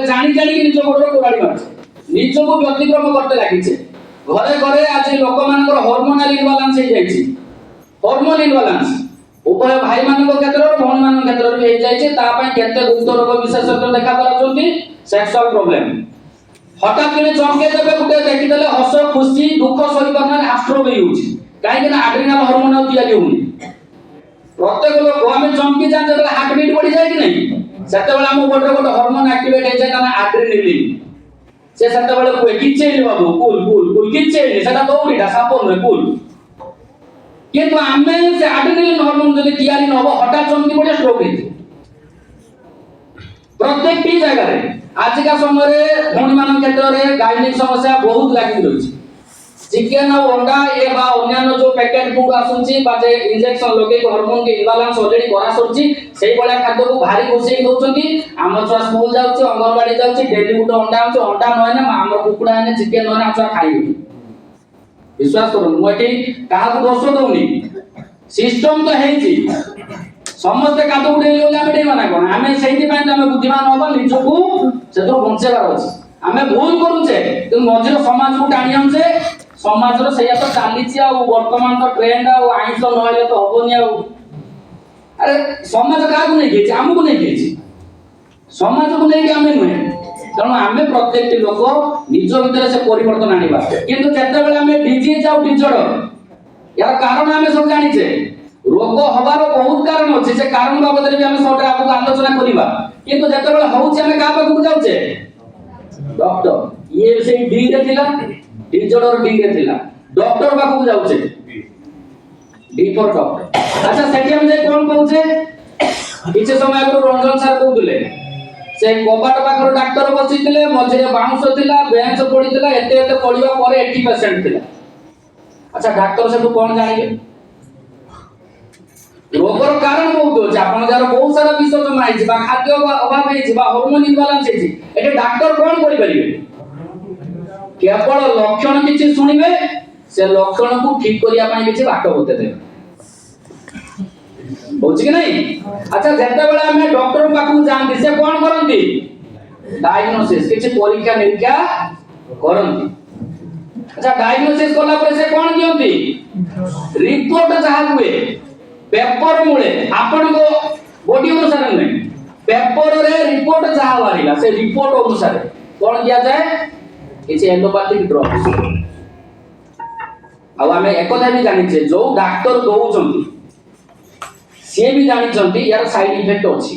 जानी जानी निज गोड़ कोराड़ी मारछे निज को व्यतिक्रम करते लागिछे घरे घरे आज लोक मानकर हार्मोनल इम्बालांस हे जायछि हार्मोन इम्बालांस उभय भाई मान क्षेत्र और भौणी मान क्षेत्र में हो जाए केते गुप्त रोग विशेषज्ञ देखा कर सेक्सुअल प्रॉब्लम हठात के चमके देबे गुटे देखि देले हस खुशी दुख सही करना हार्टस्ट्रोक होउछि काहे कि एड्रिनल हार्मोन तैयारी होउनि प्रत्येक लोक हमें चमकी जान जब हार्ट बीट बढ़ी जाए कि नहीं सेते बेला हम बॉडी गोटे हार्मोन एक्टिवेट हो जाए ना एड्रेनालिन से सेते बेला कोइ किछे नि बाबू कूल कूल कूल किछे नि सेटा दौड़ीटा सापोन रे कूल किंतु आमे से एड्रेनालिन हार्मोन जदि तैयारी न हो हठात चमकी पड़े स्ट्रोक हे प्रत्येक टी जगह रे आज का समय रे भौणी मान क्षेत्र रे गायनिक समस्या बहुत लागि रही चिकन और अंडा ए बा अन्य जो पैकेट फूड आसुची बाजे इंजेक्शन लगे हार्मोन के इम्बालांस ऑलरेडी करा सरची सेही बळा खाद्य को भारी घोषे दउचंती आम छुआ स्कूल जाउची अंगनवाड़ी जाउची डेली गुट अंडा आउची अंडा नय ना आम कुकुडा ने चिकन नय ना छुआ खाइबी विश्वास करू मोटी काहा को दोष दउनी सिस्टम तो हेची समस्त कादो उडे गले आमे डेमा ना कोन आमे सेहिति पय आमे बुद्धिमान होबा निजको से तो बंचेबार अछि आमे भूल करूचे तो मझिर समाज को टाणी आनसे समाज रो सैया तो चालीची आ वर्तमान तो ट्रेंड आ आइंस नहले तो होबनी आ अरे समाज का को नहीं गेछि हमको नहीं गेछि समाज को नहीं के हमें नुहे कारण हमें प्रत्येक लोक निज भीतर से परिवर्तन आनिबा किंतु जते बेले हमें डिजीज आ डिजॉर्डर यार कारण हमें सब जानि छे रोग हबार बहुत कारण अछि से कारण बाबत रे भी हमें सटे आपको आलोचना करिबा किंतु जते बेले होउछि हमें का पाखु जाउछे डॉक्टर ये से डी रे थिला डिजॉर्डर डी रे थिला डॉक्टर पाखु जाउछे डी फॉर डॉक्टर अच्छा सेठी हम जे कोन कहउछे किछ समय को रंजन सर कहउले से कोबाट पाखर डॉक्टर बसिथिले मझिरे बाउंस थिला बेंच पडिथिला एते एते पडिबा परे 80% थिला अच्छा डॉक्टर से तो कोन जानिबे रोगर कारण बहुत होचे आपण जार बहुत सारा विषय जमा आइछि बा खाद्य अभाव आइछि बा हार्मोन इम्बालांस आइछि एटे डॉक्टर कोन करि परिबे केवल लक्षण किछि सुनिबे से लक्षण को ठीक करिया पई किछि बाट बते दे होछि कि नहीं अच्छा जेते बेला हमें डॉक्टर पाखु जानती से कोन करंती डायग्नोसिस किछि परीक्षा निरीक्षा करंती अच्छा डायग्नोसिस करला पर से कोन दियंती रिपोर्ट जहा हुए पेपर मुळे आपण को बॉडी अनुसार नहीं पेपर रे रिपोर्ट जहा वारिला से रिपोर्ट अनुसार कोन दिया जाए किछि एलोपैथिक ड्रग्स अब हमें एकथा भी जानि छे जो डॉक्टर दोउचंती से भी जानि छंती यार साइड इफेक्ट अछि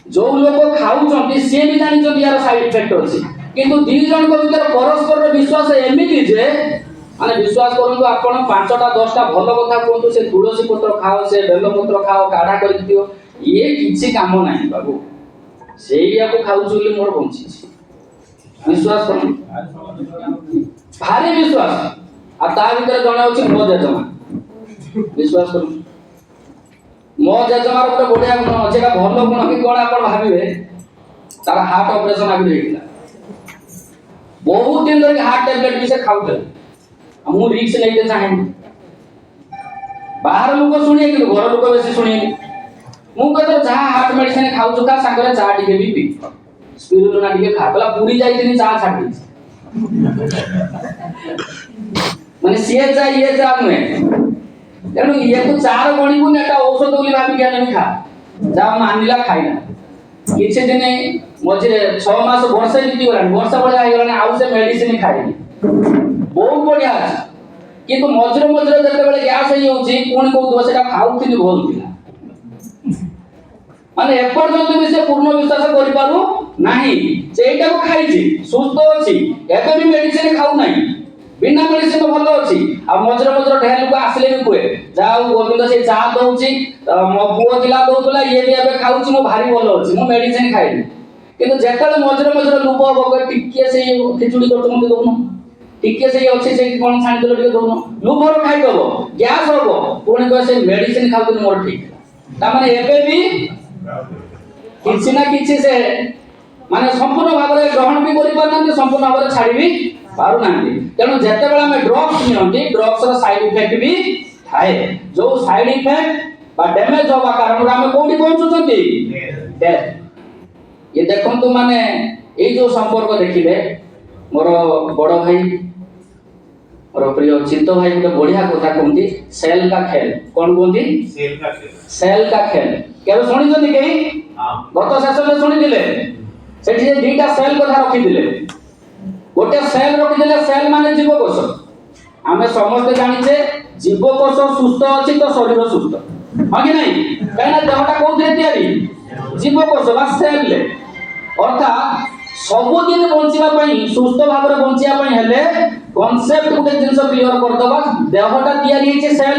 जो लोग खाउचंती से भी जानि छंती यार साइड इफेक्ट अछि किंतु दी जन को भीतर परस्पर विश्वास एमिति जे माने विश्वास करंतु आपण 5टा 10टा भलो कथा कोंतु से तुलसी पत्र खाओ से बेल पत्र खाओ काढ़ा कर दियो ये किछि काम नाही बाबू सेइया को खाउ चुली मोर बंची विश्वास कर भारी विश्वास आ ता भीतर जणे होछि मो जेजमा विश्वास कर मो जेजमार गोटे बढ़िया गुण अछि का भलो गुण कि कोन आपण भाबिबे तार हार्ट ऑपरेशन आबि हेइला बहुत दिन धरि हार्ट टैबलेट भी से खाउते हम रिक्स नहीं दे चाहे बाहर लोग सुनिए कि घर लोग बेसी सुनिए मु कहतो जहा हार्ट मेडिसिन खाउ का संगरे चा टिके भी पी स्पिरुलिना टिके खा पला पूरी जाई तिनी चा छाडी माने सिए जा ये जा में तेनु ये को चार गणी को नेटा औषध बोली भाबी के नहीं खा जा मानिला खाइना किछ दिन मझे 6 मास वर्षे बीती गला वर्ष बळे आइ गला आउ से मेडिसिन खाइनी बहुत बढ़िया अछि किंतु मझरे मझरे जते बेले गैस हे होछि कोन को दोष का खाउथिनी भोल थिला माने एपर्यंत भी से पूर्ण विश्वास करि पारु नाही सेटा को खाइछि सुस्त अछि एबे भी मेडिसिन खाउ नाही बिना मेडिसिन भलो अछि आ मझरे मझरे ढेर लोग आसले भी कोए जाऊ गोविंद से चा दउछि मो पुओ दिला दउतला ये भी एबे खाउछि मो भारी भलो अछि मो मेडिसिन खाइनी किंतु जेतले मझरे मझरे लुप बग टिके से खिचुडी करतो मते दउनो टिके से अछि से कोन छाणी देलो टिके दउनो लुभर खाइ दबो गैस होबो कोन को से मेडिसिन खाउ मोर ठीक ता माने एबे भी किछि ना किछि से माने संपूर्ण भाव रे ग्रहण भी करि पारनांती संपूर्ण भाव रे छाडी भी पारु नांती तेनु जेते बेला हम ड्रग्स नियंती ड्रग्स रो साइड इफेक्ट भी थाए जो साइड इफेक्ट बा डैमेज होबा कारण हम कोठी पहुंचुचंती डेथ ये देखंतु माने ए जो संपर्क देखिले मोर बड़ भाई मोर प्रिय चित्त भाई गोटे बढ़िया कथा कहती सेल का खेल कौन कहती सेल का खेल केबे सुनिछथि केही गत सेशन में सुनिथिले सेठी दुईटा सेल कथा रखिथिले गोटे सेल रखिथिले सेल माने जीवकोष आमे समस्त जानिछे जीवकोष सुस्थ अछि तो शरीर सुस्थ हां कि नहीं काहेना देहटा कोथि तयारी जीवकोष बा सेल ले अर्थात सबुदिन बंचिबा पई सुस्थ भाବରେ बंचिबा पई हेले कॉन्सेप्ट गुटे जिंस क्लियर कर दबा देहटा तयारी हेचे सेल